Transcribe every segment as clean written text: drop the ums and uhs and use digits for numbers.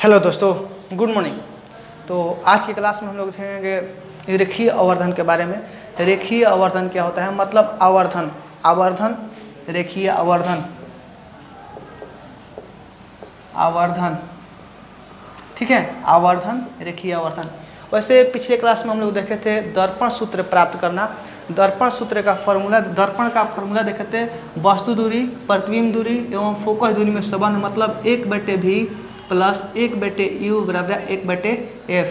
Hello दोस्तों, good morning. तो आज की क्लास में हम लोग देखेंगे रेखीय आवर्धन के बारे में। रेखीय आवर्धन क्या होता है, मतलब आवर्धन, आवर्धन, रेखीय आवर्धन, आवर्धन, ठीक है, आवर्धन, रेखीय आवर्धन। वैसे पिछले क्लास में हम लोग देखे थे दर्पण सूत्र प्राप्त करना। दर्पण सूत्र का फॉर्मूला, दर्पण का फॉर्मूला देखे थे, वस्तु दूरी, प्रतिबिंब दूरी एवं फोकस दूरी में संबंध, मतलब 1/v प्लस 1/u बराबर 1/f।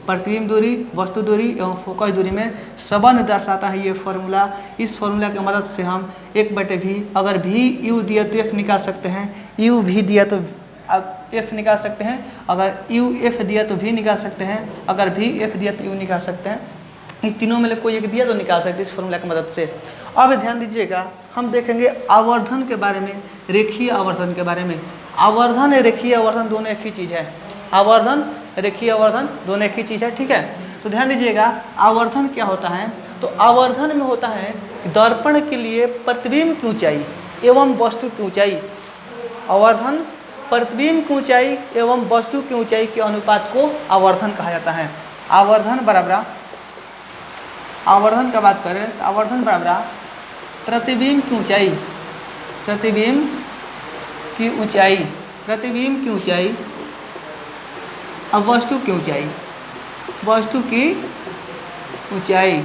प्रतिबिंब दूरी, वस्तु दूरी एवं फोकस दूरी में संबंध दर्शाता है ये फॉर्मूला। इस फॉर्मूला की मदद से हम 1/v, अगर v u दिया तो f निकाल सकते हैं, u v दिया तो f निकाल सकते हैं, अगर u f दिया तो v निकाल सकते हैं, अगर v f दिया तो u निकाल सकते हैं। इन तीनों में कोई एक दिया तो निकाल सकते हैं इस फॉर्मूला की मदद से। अब ध्यान दीजिएगा, हम देखेंगे आवर्धन के बारे में, रेखीय आवर्धन के बारे में। आवर्धन रेखीय आवर्धन दोनों एक ही चीज़ है। आवर्धन रेखीय आवर्धन दोनों एक ही चीज़ है, ठीक है। तो ध्यान दीजिएगा, आवर्धन क्या होता है, तो आवर्धन में होता है दर्पण के लिए प्रतिबिंब की ऊंचाई एवं वस्तु की ऊंचाई। आवर्धन प्रतिबिंब की ऊंचाई एवं वस्तु की ऊंचाई के अनुपात को आवर्धन कहा जाता है। आवर्धन बराबर, आवर्धन का बात करें तो आवर्धन बराबर प्रतिबिंब की ऊंचाई, प्रतिबिंब की ऊंचाई, प्रतिबिंब की ऊंचाई और वस्तु की ऊंचाई, वस्तु की ऊंचाई,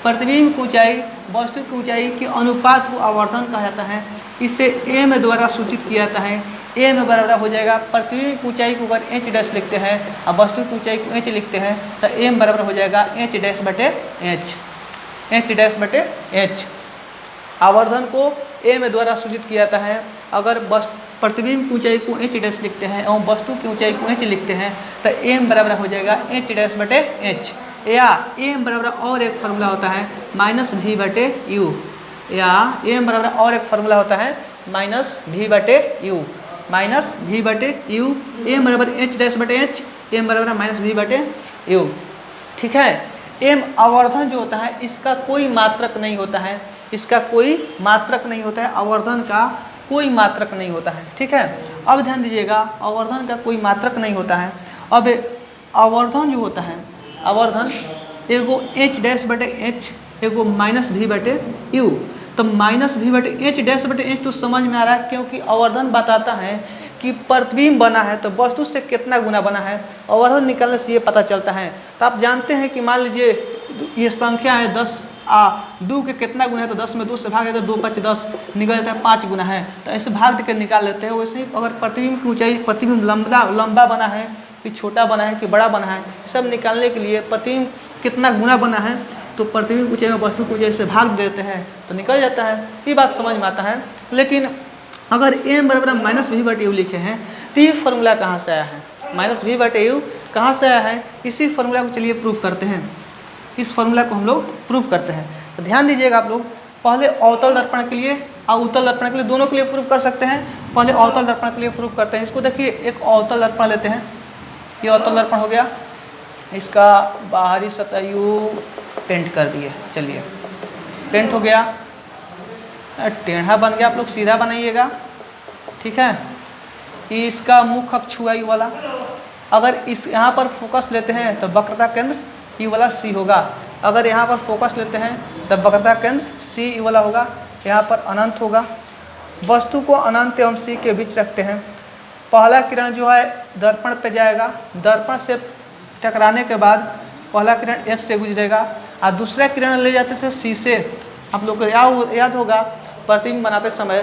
प्रतिबिंब की ऊंचाई, वस्तु की ऊंचाई के अनुपात को आवर्धन कहा जाता है। इसे m द्वारा सूचित किया जाता है। m बराबर हो जाएगा, प्रतिबिंब की ऊंचाई को अगर h डैश लिखते हैं और वस्तु की ऊंचाई को h लिखते हैं तो m बराबर हो जाएगा h डैश बटे h, h डैश बटे h। आवर्धन को m द्वारा सूचित किया जाता है। अगर प्रतिबिंब की ऊंचाई को h डैश लिखते हैं और वस्तु की ऊंचाई को h लिखते हैं तो m बराबर हो जाएगा h डैश बटे h। या m बराबर और एक फार्मूला होता है -v/u, या m बराबर और एक फार्मूला होता है -v/u, -v/u। m बराबर h डैश बटे h, m बराबर -v/u, ठीक है। m आवर्धन जो होता है इसका कोई मात्रक नहीं होता है, इसका कोई मात्रक नहीं होता है, आवर्धन का कोई मात्रक नहीं होता है, ठीक है। अब ध्यान दीजिएगा, आवर्धन का कोई मात्रक नहीं होता है। अब आवर्धन जो होता है, आवर्धन एगो h डैश बटे h, एगो -v/u। तो -v/h डैश बटे h तो समझ में आ रहा है, क्योंकि आवर्धन बताता है कि प्रतिबिंब बना है तो वस्तु से कितना गुना बना है। आवर्धन निकालने से ये पता चलता है। तो आप जानते हैं कि मान लीजिए ये संख्या है 10, 2 के कितना गुना है, तो 10 में 2 से भाग देते हैं, 2 5 10 निकल जाता है, 5 गुना है, तो ऐसे भाग देकर निकाल लेते हैं। वैसे ही अगर प्रतिबिंब की ऊंचाई, प्रतिबिंब लंबा बना है कि छोटा बना है कि बड़ा बना है, सब निकालने के लिए प्रतिबिंब कितना गुना बना है तो प्रतिबिंब ऊंचाई में वस्तु की ऊंचाई से भाग देते हैं तो निकल जाता है। ये बात समझ में आता है। लेकिन अगर m बराबर -v/u लिखे हैं तो ये फॉर्मूला कहाँ से आया है, -v/u कहाँ से आया है, इसी फॉर्मूला को चलिए प्रूफ करते हैं। इस फॉर्मूला को हम लोग प्रूफ करते हैं। तो ध्यान दीजिएगा आप लोग, पहले अवतल दर्पण के लिए और उत्तल दर्पण के लिए, दोनों के लिए प्रूफ कर सकते हैं। पहले अवतल दर्पण के लिए प्रूफ करते हैं। इसको देखिए, एक अवतल दर्पण लेते हैं, ये अवतल दर्पण हो गया, इसका बाहरी सतह यू पेंट कर दिए, चलिए पेंट हो गया, टेढ़ा बन गया, आप लोग सीधा बनाइएगा, ठीक है। इसका मुख अक्ष हुआ ये वाला, अगर इस यहाँ पर फोकस लेते हैं तो वक्रता केंद्र ये वाला सी होगा। अगर यहाँ पर फोकस लेते हैं तब वक्रता केंद्र सी ये वाला होगा। यहाँ पर अनंत होगा। वस्तु को अनंत एवं सी के बीच रखते हैं। पहला किरण जो है दर्पण पे जाएगा, दर्पण से टकराने के बाद पहला किरण एफ से गुजरेगा और दूसरा किरण ले जाते थे सी से। आप लोग को याद होगा प्रतिबिंब बनाते समय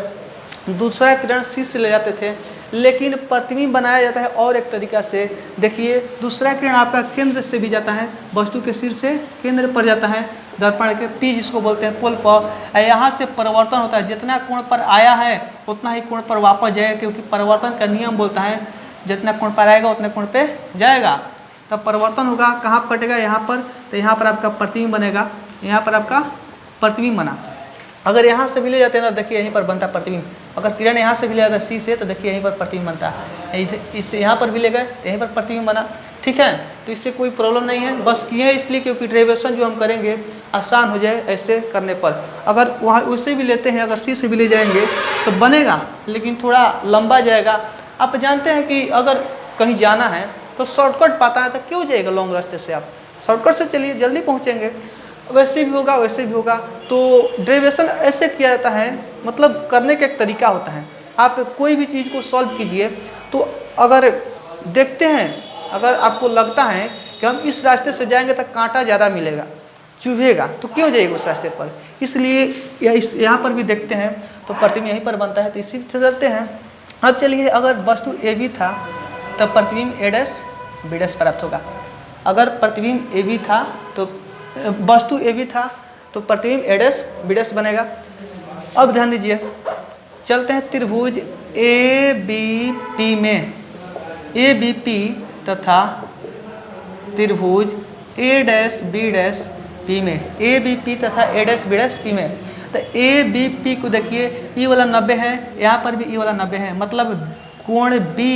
दूसरा किरण सी से ले जाते थे, लेकिन प्रतिबिंब बनाया जाता है और एक तरीका से। देखिए, दूसरा किरण आपका केंद्र से भी जाता है, वस्तु के सिर से केंद्र पर जाता है, दर्पण के पी जिसको बोलते हैं पोल पर। यहाँ से परिवर्तन होता है, जितना कोण पर आया है उतना ही कोण पर वापस जाएगा, क्योंकि परिवर्तन का नियम बोलता है जितना कोण पर आएगा उतने कोण पर जाएगा। तब परिवर्तन होगा, कहाँ पर कटेगा, यहाँ पर, तो यहाँ पर आपका प्रतिबिंब बनेगा, यहाँ पर आपका प्रतिबिंब बना। अगर यहाँ से भी ले जाते हैं ना, देखिए यहीं पर बनता प्रतिबिंब। अगर किरण यहाँ से भी ले जाता है सी से तो देखिए यहीं पर प्रतिबिंब बनता है। इससे यहाँ पर भी ले गए तो यहीं पर प्रतिबिंब बना, ठीक है। तो इससे कोई प्रॉब्लम नहीं है, बस किए इसलिए क्योंकि डेरिवेशन जो हम करेंगे आसान हो जाए ऐसे करने पर। अगर वहाँ उससे भी लेते हैं, अगर सी से भी ले जाएंगे तो बनेगा, लेकिन थोड़ा लंबा जाएगा। आप जानते हैं कि अगर कहीं जाना है तो शॉर्टकट पाता है तो क्यों जाएगा लॉन्ग रास्ते से, आप शॉर्टकट से चलिए जल्दी पहुँचेंगे। वैसे भी होगा वैसे भी होगा। तो डेरिवेशन ऐसे किया जाता है, मतलब करने का एक तरीका होता है। आप कोई भी चीज़ को सॉल्व कीजिए तो अगर देखते हैं, अगर आपको लगता है कि हम इस रास्ते से जाएंगे तो कांटा ज़्यादा मिलेगा, चुभेगा, तो क्यों जाइएगा उस रास्ते पर। इसलिए यहाँ पर भी देखते हैं तो प्रतिबिंब यहीं पर बनता है, तो इसी से चलते हैं। अब चलिए, अगर वस्तु ए बी था तो प्रतिबिंब ए डैश बी डैश प्राप्त होगा। अगर प्रतिबिंब ए बी था तो वस्तु ए बी था तो प्रतिबिंब ए डैश बी डैश बनेगा। अब ध्यान दीजिए, चलते हैं त्रिभुज ए बी पी में, ए बी पी तथा त्रिभुज A dash B dash P में, ए बी पी तथा ए डैश बी डैश पी में। तो ए बी पी को देखिए, ई वाला 90 है, यहाँ पर भी ई वाला 90 है, मतलब कोण बी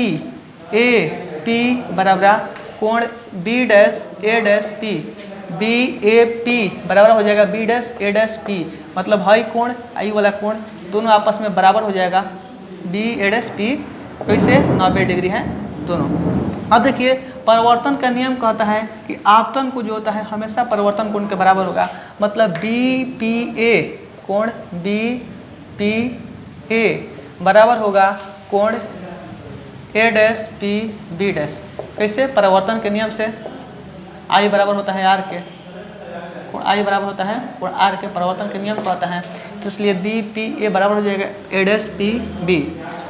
ए पी बराबर कोण B dash A dash P, B A P बराबर हो जाएगा B dash A dash P, मतलब हाई कोण आई वाला कोण दोनों आपस में बराबर हो जाएगा, बी ए डैश पी कैसे 90 डिग्री है दोनों। अब देखिए, परिवर्तन का नियम कहता है कि आपतन को जो होता है हमेशा परिवर्तन कोण के बराबर होगा, मतलब बी पी ए कोण बी पी ए बराबर होगा कोण ए डैश पी बी डैश। कैसे? परिवर्तन के नियम से आई बराबर होता है आर के, कोण आई बराबर होता है कोण आर के, परिवर्तन के नियम कहता है, तो इसलिए बी पी ए बराबर हो जाएगा ए डैश पी बी।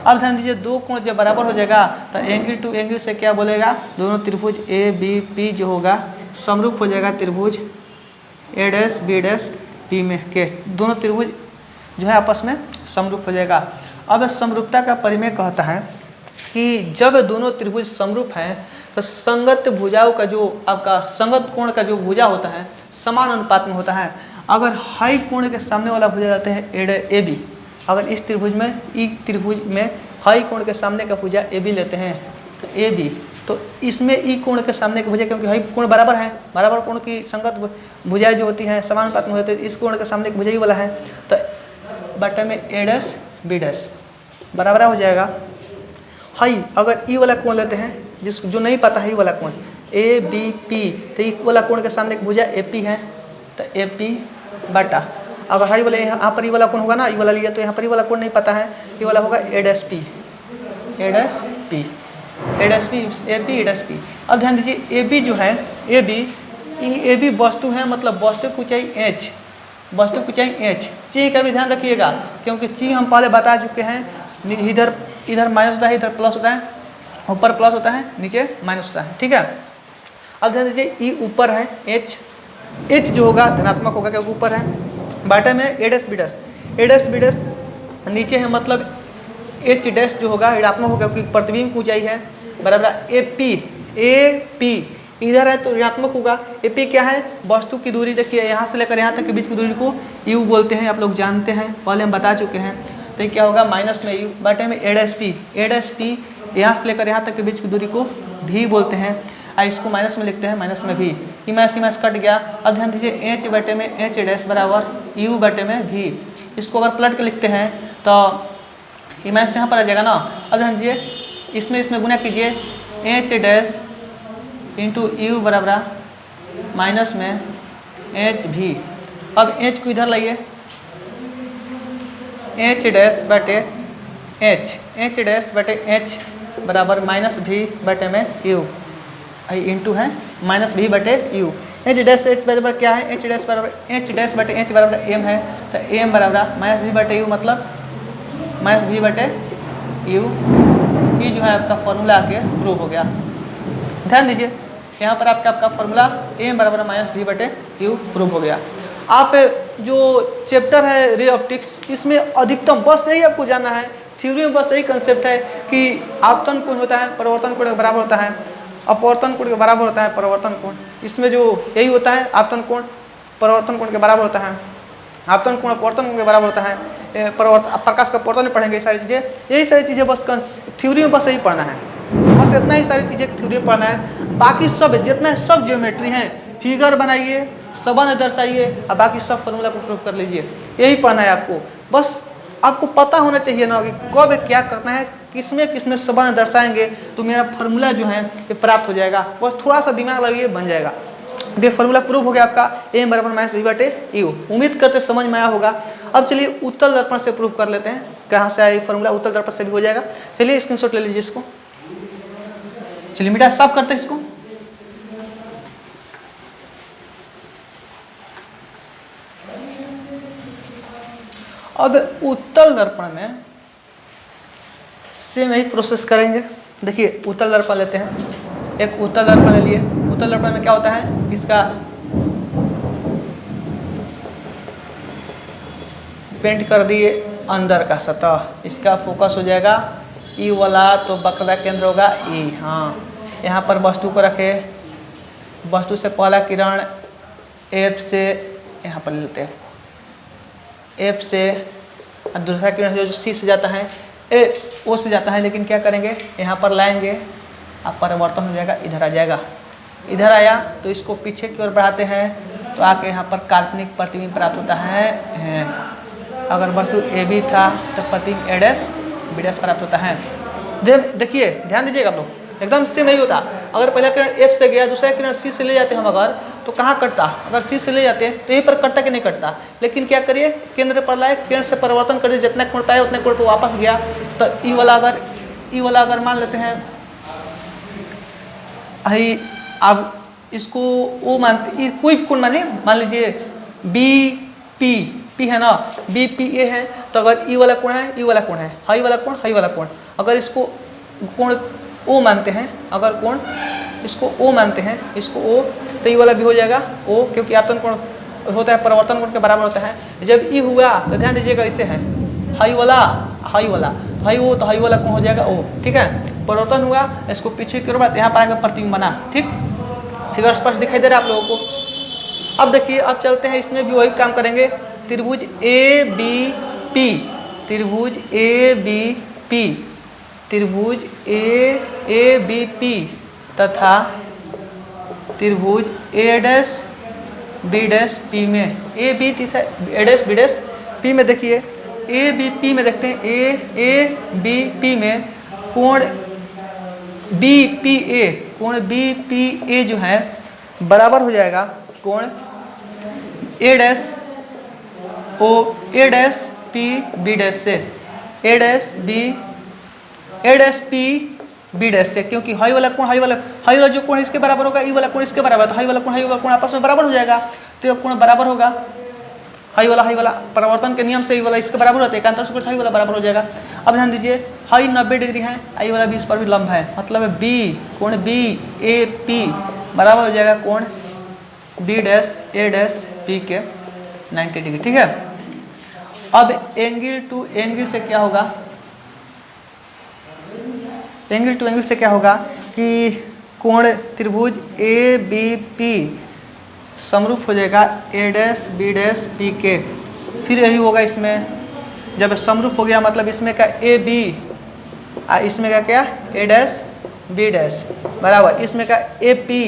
अब ध्यान दीजिए, दो कोण जब बराबर हो जाएगा तो एंगल टू एंगल से क्या बोलेगा, दोनों त्रिभुज ए बी पी जो होगा समरूप हो जाएगा त्रिभुज A dash B dash P में के, दोनों त्रिभुज जो है आपस में समरूप हो जाएगा। अब समरूपता का परिमेय कहता है कि जब दोनों त्रिभुज समरूप हैं तो संगत भुजाओं का जो आपका संगत कोण का जो भुजा होता है समान अनुपात में होता है। अगर हाई कोण के सामने वाला भुजा रहते हैं ए बी, अगर इस त्रिभुज में ई त्रिभुज में हाई कोण के सामने का भुजा ए बी लेते हैं तो ए बी, तो इसमें ई कोण के सामने का भुजा, क्योंकि हाई कोण बराबर है, बराबर कोण की संगत भुजाएं जो होती हैं समान अनुपात में होती है, इस कोण के सामने का भुजा ही वाला है, तो बटे में ए डैश बी डैश बराबर हो जाएगा हाई। अगर ई वाला कोण लेते हैं, जिस जो नहीं पता है ई वाला कोण ए बी पी, तो ई वाला कोण के सामने एक भुजा ए पी है, तो ए पी बटा, अगर हाई वाले यहाँ पर ई वाला कोण होगा ना, ई वाला लिया तो यहाँ पर ई वाला कोण नहीं पता है, ई वाला होगा A dash P, A dash P, A dash P, A P A dash P. अब ध्यान दीजिए, ए बी जो है ए बी वस्तु है, मतलब वस्तु की ऊंचाई एच, वस्तु की ऊंचाई एच। ची का भी ध्यान रखिएगा, क्योंकि ची हम पहले बता चुके हैं, इधर माइनस होता है, इधर प्लस होता है, ऊपर प्लस होता है नीचे माइनस होता है, ठीक है। अब ध्यान दीजिए, ई ऊपर है, एच जो होगा धनात्मक होगा क्योंकि ऊपर है, बाटे में ए dash B dash, A dash B dash नीचे है, मतलब एच डैश जो होगा ऋणात्मक होगा क्योंकि प्रतिबिंब की ऊंचाई है, बराबर ए पी इधर है तो ऋणात्मक होगा। ए पी क्या है, वस्तु की दूरी, देखिए यहाँ से लेकर यहाँ तक के बीच की दूरी को यू बोलते हैं, आप लोग जानते हैं, पहले हम बता चुके हैं। तो क्या होगा माइनस में यू बाटे में ए डैश पी यहाँ से लेकर यहाँ तक के बीच की दूरी को भी बोलते हैं, इसको माइनस में लिखते हैं, माइनस में भी, ई माइनस कट गया। अब ध्यान दीजिए, एच बटे में एच डैश बराबर यू बटे में भी, इसको अगर पलट के लिखते हैं तो ई माइनस यहाँ पर आ जाएगा ना। अब ध्यान दीजिए, इसमें गुना कीजिए, एच डैश इंटू यू बराबर माइनस में एच भी। अब एच को इधर लाइए, एच डैश बटे एच डैश बटे एच बराबर माइनस भी बटे में यू, इंटू है माइनस भी बटे यू। एच डैश एच बराबर क्या है, एच डैश बराबर एच डैश बटे एच बराबर एम है, तो एम बराबर माइनस भी बटे यू, मतलब माइनस भी बटे यू। ये जो है आपका फॉर्मूला आके प्रूव हो गया। ध्यान दीजिए, यहाँ पर आपका फॉर्मूला एम बराबर माइनस भी बटे यू प्रूव हो गया। आप जो चैप्टर है रे ऑप्टिक्स, इसमें अधिकतम बस यही आपको जानना है, थ्योरी में बस यही कंसेप्ट है कि आपतन कोण होता है परिवर्तन कोण के बराबर होता है, अपवर्तन कोण के बराबर होता है परिवर्तन कोण, इसमें जो यही होता है आपतन कोण परिवर्तन कोण के बराबर होता है, आपतन कोण अपवर्तन कोण के बराबर होता है, प्रकाश का अपवर्तन में पढ़ेंगे सारी चीज़ें, यही सारी चीज़ें बस थ्योरी में बस यही पढ़ना है, बस इतना ही सारी चीज़ें थ्योरी में पढ़ना है। बाकी सब जितना सब ज्योमेट्री हैं, फिगर बनाइए, संबंध दर्शाइए और बाकी सब फॉर्मूला को प्रूव कर लीजिए, यही पढ़ना है आपको। बस आपको पता होना चाहिए ना कि कब क्या करना है, किसमें संबंध दर्शाएंगे तो मेरा फार्मूला जो है ये प्राप्त हो जाएगा। बस थोड़ा सा दिमाग लगाइए, बन जाएगा। ये फार्मूला प्रूफ हो गया आपका m बराबर माइनस v बटे u। उम्मीद करते समझ में आया होगा। अब चलिए उत्तल दर्पण से प्रूफ कर लेते हैं। कहाँ से आया ये फार्मूला, उत्तल दर्पण से भी हो जाएगा। चलिए स्क्रीनशॉट ले लीजिए इसको। चलिए बेटा साफ करते हैं इसको। अब उत्तल दर्पण में सेम यही प्रोसेस करेंगे। देखिए उत्तल दर्पण लेते हैं, एक उत्तल दर्पण ले लिए। उत्तल दर्पण में क्या होता है, इसका पेंट कर दिए अंदर का सतह, इसका फोकस हो जाएगा ई वाला, तो वक्र केंद्र होगा ई। हाँ, यहाँ पर वस्तु को रखे, वस्तु से पहला किरण एफ से यहाँ पर लेते हैं, एफ से, और दूसरा किरण जो सी से जाता है ए ओ से जाता है, लेकिन क्या करेंगे यहाँ पर लाएंगे, अब परिवर्तन हो जाएगा, इधर आ जाएगा। इधर आया तो इसको पीछे की ओर बढ़ाते हैं तो आके यहाँ पर काल्पनिक प्रतिबिंब प्राप्त होता है। अगर वस्तु ए बी था तो प्रतिबिंब ए डैश बी डैश प्राप्त होता है। देखिए ध्यान दीजिएगा आप लोग, एकदम सेम नहीं होता। अगर पहला किरण एफ से गया, दूसरा किरण सी से ले जाते हम अगर, तो कहाँ कटता, अगर सी से ले जाते तो यहीं पर कटता कि नहीं कटता। लेकिन क्या करिए, केंद्र पर लाए, केंद्र से परिवर्तन करिए, जितना कोण पाए उतने कोण पर वापस गया। तो ई वाला अगर मान लेते हैं, अब इसको वो मानते, कोई कोण मानिए, मान लीजिए बी पी है ना, बी पी ए है, तो अगर ई वाला कोण है, ई वाला कोण है, हाई वाला कोण, हाई वाला कोण, अगर इसको कोण ओ मानते हैं, अगर कोण इसको ओ मानते हैं, इसको ओ, तो ई वाला भी हो जाएगा ओ, क्योंकि आपतन कोण होता है परिवर्तन कोण के बराबर होता है। जब ई हुआ तो ध्यान दीजिएगा इसे है हाई वाला, हाई ओ, तो हाई वाला कोण हो जाएगा ओ। ठीक है, परिवर्तन हुआ, इसको पीछे की ओर बात, यहाँ पर आगे प्रतिबिंब बना। ठीक, फिगर स्पष्ट दिखाई दे रहा है आप लोगों को। अब देखिए, अब चलते हैं, इसमें भी वही काम करेंगे। त्रिभुज ए बी पी, त्रिभुज ए बी पी, त्रिभुज ए बी पी तथा त्रिभुज A dash B dash P में, A B dash B dash P में देखिए, ए बी पी में देखते हैं, ए बी पी में कोण बी पी ए, कोण बी पी ए जो है बराबर हो जाएगा कोण ए डैश ओ, ए डैश पी बी डैश से, ए डैश पी बी डैश से, क्योंकि हाई वाला जो कोण इसके बराबर होगा, ई वाला कोण इसके बराबर, तो हाई वाला कोण आपस में बराबर हो जाएगा, तो ये कोण बराबर होगा। हाई वाला परिवर्तन के नियम से ई वाला इसके बराबर होता है, एकांतर से हाई वाला बराबर हो जाएगा। अब ध्यान दीजिए, हाई 90 डिग्री है, आई वाला भी इस पर भी लंब है, मतलब बी, कोण बी ए पी बराबर हो जाएगा कोण B dash A dash P के 90 डिग्री। ठीक है, अब एंगल टू एंगल से क्या होगा, एंगल टू एंगल से क्या होगा कि कोण त्रिभुज ए बी पी समरूप हो जाएगा ए डैश बी डैश पी के। फिर यही होगा इसमें, जब समरूप हो गया मतलब इसमें का ए बी, इसमें का क्या ए डैश बी डैश बराबर, इसमें का ए पी,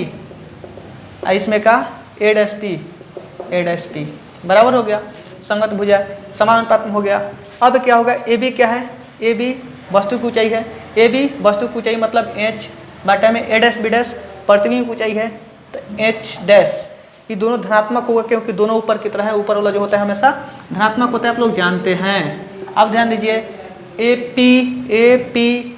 इसमें का ए डैश पी बराबर हो गया, संगत भुजा समानुपात में हो गया। अब क्या होगा, ए बी क्या है, ए बी वस्तु की ऊंचाई है, ए बी वस्तु की ऊंचाई मतलब एच बाटा में ए डैश बी डैश प्रतिबिंब की ऊंचाई है, तो एच डैश, ये दोनों धनात्मक होगा क्योंकि दोनों ऊपर की तरह है, ऊपर वाला जो होता है हमेशा धनात्मक होता है, आप लोग जानते हैं। अब ध्यान दीजिए, ए पी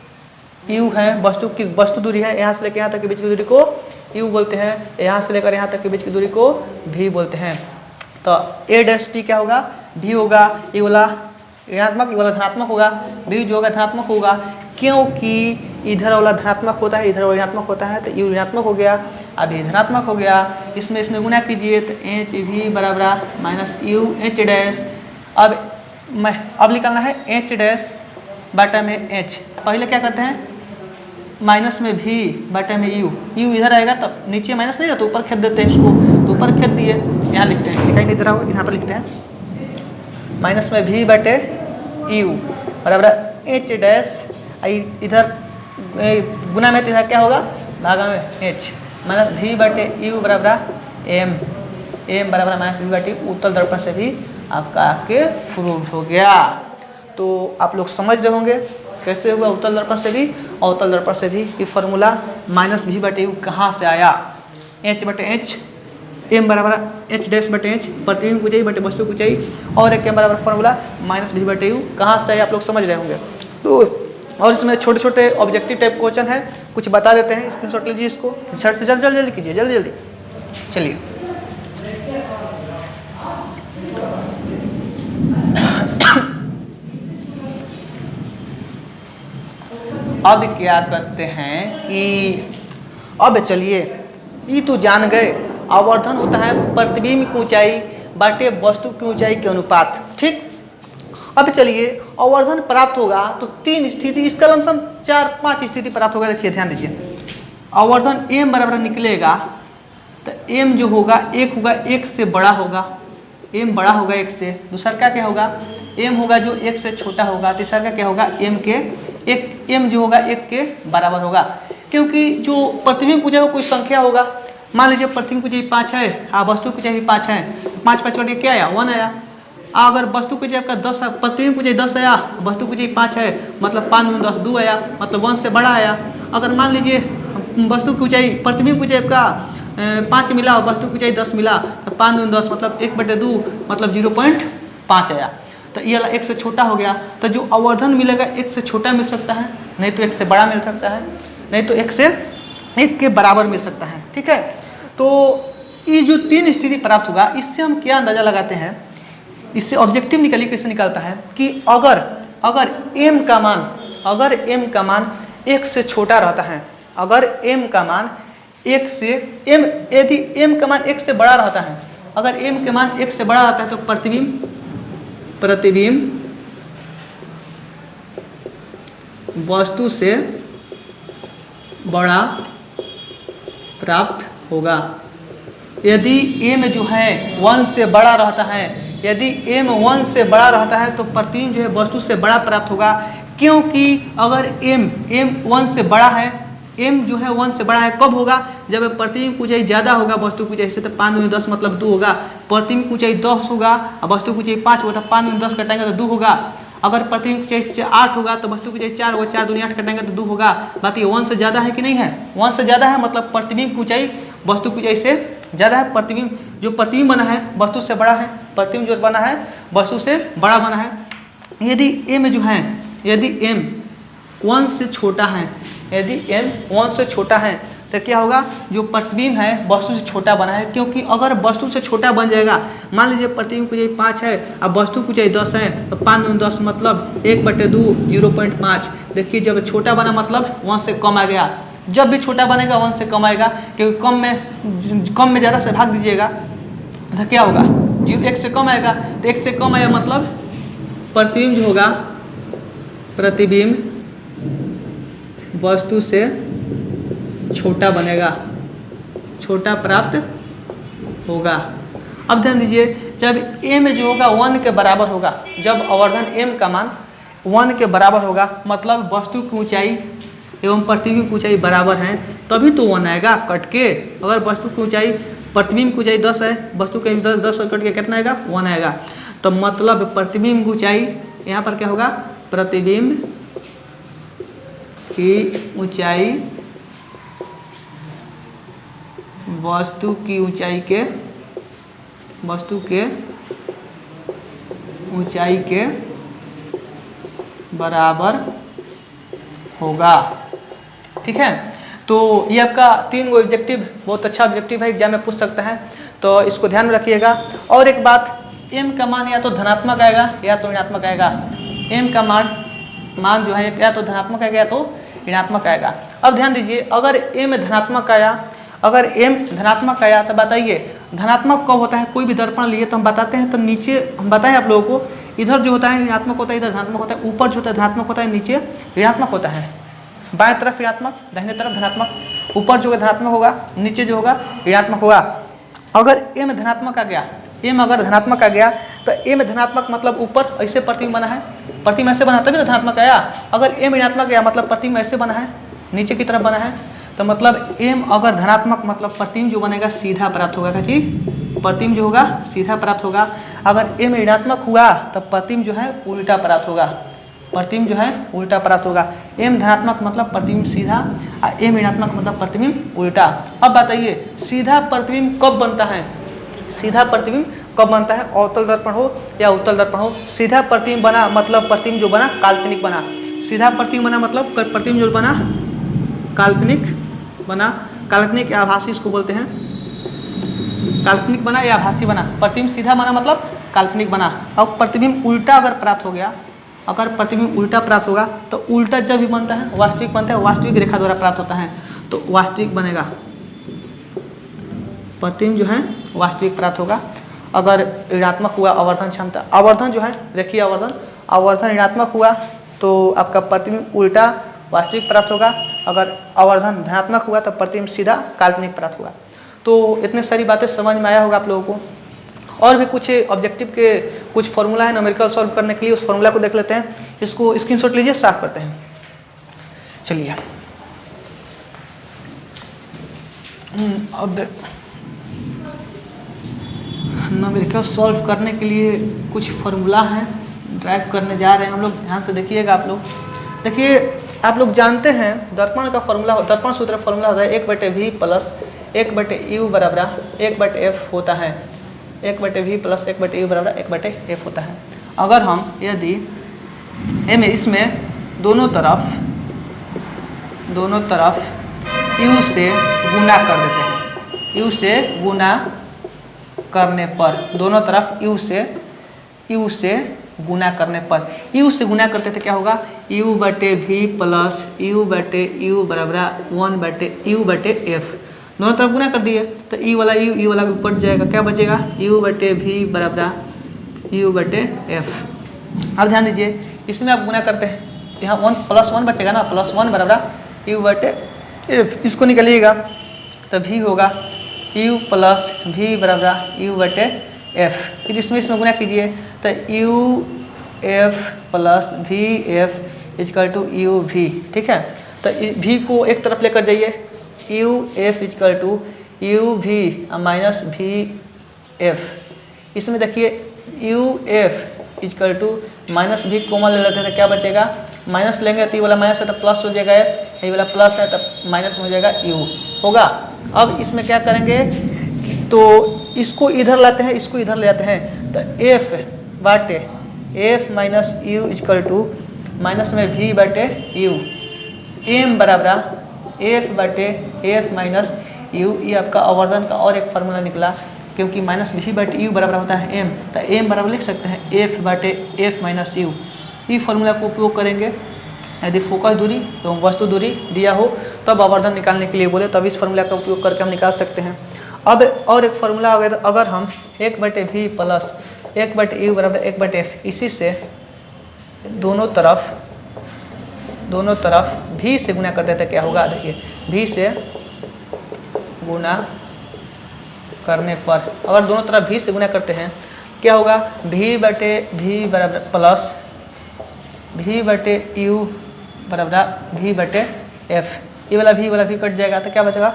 यू है, वस्तु दूरी है, यहाँ से लेकर यहाँ तक के बीच की दूरी को यू बोलते हैं, यहाँ से लेकर यहाँ तक के बीच की दूरी को भी बोलते हैं। तो ए डैश पी क्या होगा, भी होगा, ये वाला ऋणात्मक, ये वाला धनात्मक होगा, भी जो होगा धनात्मक होगा, क्योंकि इधर वाला धनात्मक होता है, इधर वाला ऋणात्मक होता है, तो यू ऋणात्मक हो गया, अब ये धनात्मक हो गया, इसमें गुना कीजिए तो एच भी बराबर माइनस यू एच डैश। अब निकालना है एच डैश बाटा में एच, पहले क्या करते हैं माइनस में भी बाटा में यू, यू इधर आएगा तब नीचे माइनस नहीं रहता, ऊपर खेद देते हैं इसको, तो ऊपर खेद दिए, यहाँ लिखते हैं, दिखाई नहीं दे रहा हो, यहाँ पर लिखते हैं माइनस में भी बटे यू बराबर एच डैश, इधर गुना में तो इधर क्या होगा भागा में एच, माइनस भी बटे यू बराबर एम बराबर माइनस भी बटे, उत्तल दर्पण से भी आपका आके प्रूव हो गया। तो आप लोग समझ रहे होंगे कैसे हुआ उत्तल दर्पण से भी और अवतल दर्पण से भी कि फॉर्मूला -v/u कहाँ से आया। h/h m बराबर h'/h प्रतिबिंब ऊंचाई बटे वस्तु की ऊंचाई और एक के बराबर फॉर्मूला -v/u कहाँ से आया आप लोग समझ रहे होंगे। तो और इसमें छोटे छोटे ऑब्जेक्टिव टाइप क्वेश्चन है, कुछ बता देते हैं, स्क्रीनशॉट लीजिए इसको, झट से जल्दी कीजिए, जल्दी। चलिए अब क्या करते हैं कि अब चलिए ये तो जान गए आवर्धन होता है प्रतिबिंब की ऊंचाई बटे वस्तु की ऊंचाई के अनुपात, ठीक। अब चलिए आवर्धन प्राप्त होगा तो 3 स्थिति, इसका लमसम 4-5 स्थिति प्राप्त होगा। देखिए ध्यान दीजिए, आवर्धन m बराबर निकलेगा तो m जो होगा एक होगा 1 से बड़ा होगा, m बड़ा होगा 1 से, दूसरा का क्या होगा m होगा जो 1 से छोटा होगा, तीसरा का क्या होगा m जो होगा 1 के बराबर होगा। क्योंकि जो प्रतिबिंब ऊंचाई कोई संख्या होगा, मान लीजिए प्रतिबिंब ऊंचाई 5 है, वस्तु की ऊंचाई 5 है, 5 करके क्या आया 1 आया। अगर वस्तु की ऊंचाई आपका 10 है, प्रतिबिंब ऊंचाई 10 आया, वस्तु की ऊंचाई 5 है, मतलब 5 × 10 2 आया, मतलब 1 से बड़ा आया। अगर मान लीजिए वस्तु की ऊंचाई प्रतिबिंब ऊंचाई आपका 5 मिला और वस्तु की ऊंचाई 10 मिला तो 5 × 10 मतलब 1/2 मतलब 0.5 आया। तो ये वाला 1 से छोटा हो गया, तो जो आवर्धन मिलेगा 1 से छोटा मिल सकता है, नहीं तो 1 से बड़ा मिल सकता है, नहीं तो 1 से 1 के बराबर मिल सकता है, ठीक है। तो ये जो 3 स्थिति प्राप्त होगा, इससे हम क्या अंदाजा लगाते हैं, इससे ऑब्जेक्टिव निकलिए कैसे निकलता है कि अगर m का मान 1 से छोटा रहता है, अगर m का मान 1 से यदि m का मान 1 से बड़ा रहता है, अगर m का मान 1 से बड़ा रहता है तो प्रतिबिंब वस्तु से बड़ा प्राप्त होगा। यदि m जो है 1 से बड़ा रहता है, यदि m 1 से बड़ा रहता है तो प्रतिबिंब जो है वस्तु से बड़ा प्राप्त होगा। क्योंकि अगर m 1 से बड़ा है, m जो है 1 से बड़ा है, कब होगा जब प्रतिबिंब की ऊंचाई ज़्यादा होगा वस्तु की ऊंचाई से, तो 5 × 10 मतलब 2 होगा। प्रतिबिंब की ऊंचाई 10 होगा और वस्तु की ऊंचाई 5 होगा, तो 5 × 10 कटेंगे तो 2 होगा। अगर प्रतिबिंब की ऊंचाई 8 होगा तो वस्तु की ऊंचाई 4 होगा, 4 × 2 = 8 कटेंगे तो 2 होगा। बात ये 1 से ज़्यादा है कि नहीं है, 1 से ज़्यादा है मतलब प्रतिबिंब की ऊंचाई वस्तु की ऊंचाई से ज़्यादा है। प्रतिबिंब बना है वस्तु से बड़ा है, प्रतिबिंब जो बना है वस्तु से बड़ा बना है। यदि m जो है, यदि m 1 से छोटा है, यदि m 1 से छोटा है तो क्या होगा, जो प्रतिबिंब है वस्तु से छोटा बना है। क्योंकि अगर वस्तु से छोटा बन जाएगा, मान लीजिए प्रतिबिंब की ऊंचाई 5 है अब वस्तु की ऊंचाई 10 है, तो 5 × 10 मतलब 1/2 0.5। देखिए जब छोटा बना मतलब 1 से कम आ गया, जब भी छोटा बनेगा 1 से कम आएगा, क्योंकि कम में ज़्यादा से भाग दीजिएगा तो क्या होगा 1 से कम आएगा, तो 1 से कम आया मतलब प्रतिबिंब जो होगा, प्रतिबिंब वस्तु से छोटा बनेगा, छोटा प्राप्त होगा। अब ध्यान दीजिए, जब m जो होगा 1 के बराबर होगा, जब आवर्धन m का मान 1 के बराबर होगा मतलब वस्तु की ऊंचाई एवं प्रतिबिंब की ऊंचाई बराबर हैं, तभी तो 1 आएगा कट के। अगर वस्तु की ऊंचाई प्रतिबिंब की ऊंचाई 10 है, वस्तु की 10 कट के कितना आएगा 1 आएगा। तो मतलब प्रतिबिंब की ऊंचाई यहाँ पर क्या होगा, प्रतिबिंब की ऊंचाई वस्तु की ऊंचाई के बराबर होगा, ठीक है। तो ये आपका 3 गो ऑब्जेक्टिव बहुत अच्छा ऑब्जेक्टिव है, एग्जाम में पूछ सकता है, तो इसको ध्यान में रखिएगा। और एक बात, m का मान या तो धनात्मक आएगा या तो ऋणात्मक आएगा। m का मान जो है या तो धनात्मक आएगा या तो ऋणात्मक आएगा। अब ध्यान दीजिए, अगर m धनात्मक आया तो बताइए धनात्मक कब होता है। कोई भी दर्पण लिए तो हम बताते हैं, तो नीचे हम बताएं आप लोगों को, इधर जो होता है ऋणात्मक होता है, इधर धनात्मक होता है, ऊपर जो होता है धनात्मक होता है, नीचे ऋणात्मक होता है। बाएं तरफ ऋणात्मक, दाहिने तरफ धनात्मक, ऊपर जो है धनात्मक होगा, नीचे जो होगा ऋणात्मक होगा। अगर m धनात्मक आ गया, m अगर धनात्मक आ गया तो m धनात्मक मतलब ऊपर ऐसे प्रतिबिंब बना है, प्रतिबिंब ऐसे बना तभी तो धनात्मक आया। अगर m ऋणात्मक गया मतलब प्रतिबिंब ऐसे बना है, नीचे की तरफ बना है, तो मतलब m अगर धनात्मक मतलब प्रतिबिंब जो बनेगा सीधा प्राप्त होगा। जी प्रतिबिंब जो होगा सीधा प्राप्त होगा। अगर m ऋणात्मक हुआ तब प्रतिबिंब जो है उल्टा प्राप्त होगा, प्रतिबिंब जो है उल्टा प्राप्त होगा। m धनात्मक मतलब प्रतिबिंब सीधा और m ऋणात्मक मतलब प्रतिबिंब उल्टा। अब बताइए सीधा प्रतिबिंब कब बनता है, सीधा प्रतिबिंब कब बनता है, अवतल दर्पण हो या उत्तल दर्पण हो। सीधा प्रतिबिंब बना मतलब प्रतिबिंब जो बना काल्पनिक बना, सीधा प्रतिबिंब बना मतलब प्रतिबिंब जो बना काल्पनिक बना, काल्पनिक या आभासी इसको बोलते हैं, काल्पनिक बना या आभासी बना। प्रतिबिंब सीधा बना मतलब काल्पनिक बना। अब प्रतिबिंब उल्टा अगर प्राप्त हो गया, अगर प्रतिबिंब उल्टा प्राप्त होगा तो उल्टा जब भी बनता है वास्तविक बनता है, वास्तविक रेखा द्वारा प्राप्त होता है तो वास्तविक बनेगा, प्रतिबिंब जो है वास्तविक प्राप्त होगा। अगर ऋणात्मक हुआ आवर्धन क्षमता, आवर्धन जो है रेखीय आवर्धन, आवर्धन ऋणात्मक हुआ तो आपका प्रतिबिंब उल्टा वास्तविक प्राप्त होगा। अगर आवर्धन धनात्मक हुआ तो प्रतिबिंब सीधा काल्पनिक प्राप्त होगा। तो इतने सारी बातें समझ में आया होगा आप लोगों को। और भी कुछ ऑब्जेक्टिव के कुछ फॉर्मूला है न्यूमेरिकल सॉल्व करने के लिए, उस फॉर्मूला को देख लेते हैं। इसको स्क्रीनशॉट लीजिए, साफ करते हैं। चलिए अब न्यूमेरिकल सॉल्व करने के लिए कुछ फार्मूला है, ड्राइव करने जा रहे हैं हम लोग, ध्यान से देखिएगा आप लोग। देखिए आप लोग जानते हैं दर्पण का फार्मूला, दर्पण सूत्र फार्मूला होता है 1/v प्लस 1/u बराबर 1/f होता है, 1/v प्लस 1/u बराबर 1/f होता है। अगर हम यदि इसमें दोनों तरफ u से गुना कर देते हैं, u से गुना करने पर, दोनों तरफ u से गुना करने पर, u से गुना करते थे क्या होगा, u/v प्लस u/u बराबर 1/u/f। दोनों तरफ गुना कर दिए तो ई वाला ऊपर जाएगा, क्या बचेगा, u/v बराबर u/f। अब ध्यान दीजिए इसमें आप गुना करते हैं, यहाँ 1 + 1 बचेगा ना, +1 बराबर u/f। इसको निकालिएगा तो v होगा u प्लस v बराबर u/f। फिर इसमें गुना कीजिए तो uf plus vf equal to uv, ठीक है। तो v को एक तरफ लेकर जाइए, uf equal to uv minus vf। इसमें देखिए uf equal to minus v common ले लेते हैं तो क्या बचेगा, माइनस लेंगे तो ये वाला माइनस है तो प्लस हो जाएगा f, ये वाला प्लस है तो माइनस हो जाएगा u होगा। अब इसमें क्या करेंगे तो इसको इधर लाते हैं, इसको इधर ले जाते हैं तो f minus u equal to minus में v/u, m बराबर f/f माइनस u। ये आपका आवर्धन का और एक फार्मूला निकला, क्योंकि माइनस v/u बराबर होता है m, तो m बराबर लिख सकते हैं f/f माइनस u। ये फार्मूला को उपयोग करेंगे यदि फोकस दूरी एवं वस्तु दूरी दिया हो तब आवर्धन निकालने के लिए बोले, तब इस फार्मूला का उपयोग करके हम निकाल सकते हैं। अब और एक फार्मूला अगर हम 1/v प्लस 1/u बराबर 1/f, इसी से दोनों तरफ v से गुना करते थे क्या होगा, देखिए v से गुना करने पर, अगर दोनों तरफ v से गुना करते हैं क्या होगा, v/v बराबर प्लस v/u बराबर v/f। ये वाला v कट जाएगा तो क्या बचेगा,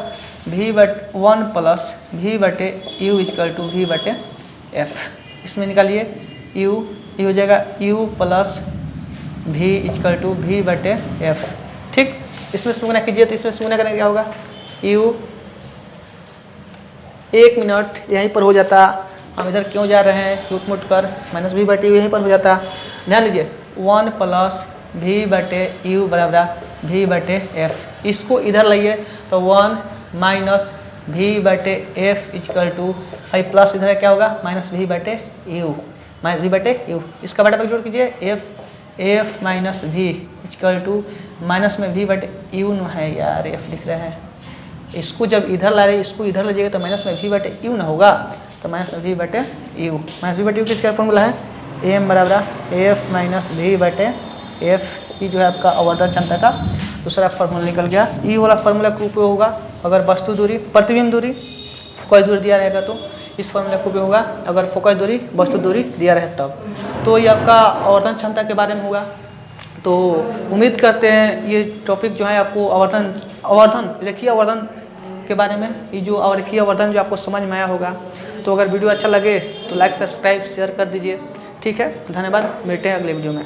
v/1 plus v/u is equal to v/f। इसमें निकालिए u हो जाएगा u plus v equal to v/f, ठीक। इसमें गुना कीजिए तो इसमें गुना करेंगे क्या होगा, u 1 मिनट यहीं पर हो जाता, हम इधर क्यों जा रहे हैं छूट मुट कर, माइनस v/u यहीं पर हो जाता। ध्यान लीजिए 1 प्लस v/u बराबर v/f। इसको इधर लाइए तो 1 minus v/f is equal to, plus इधर क्या होगा माइनस v/u, माइनस v/u। इसका बटा जोड़ कीजिए f minus v equal to minus में v/u है यार, f लिख रहे हैं। इसको जब इधर ला रहे, इसको इधर लीजिएगा तो माइनस में v/u ना होगा, तो माइनस में v/u। माइनस v/u किसका फॉर्मूला है, m बराबर f माइनस v/f। ये जो है आपका आवर्धन क्षमता का दूसरा फार्मूला निकल गया। ये वाला फार्मूला का उपयोग होगा अगर वस्तु दूरी, प्रतिबिंब दूरी, फोकस दूरी दिया रहेगा तो इस फार्मूला का उपयोग होगा, अगर फोकस दूरी, वस्तु दूरी दिया रहे तब। तो ये आपका आवर्धन क्षमता के बारे में होगा। तो उम्मीद करते हैं ये टॉपिक जो है आपको आवर्धन रेखीय आवर्धन के बारे में, ये जो रेखीय आवर्धन जो आपको समझ में आया होगा। तो अगर वीडियो अच्छा लगे तो लाइक सब्सक्राइब शेयर कर दीजिए। ठीक है, धन्यवाद, मिलते हैं अगले वीडियो में।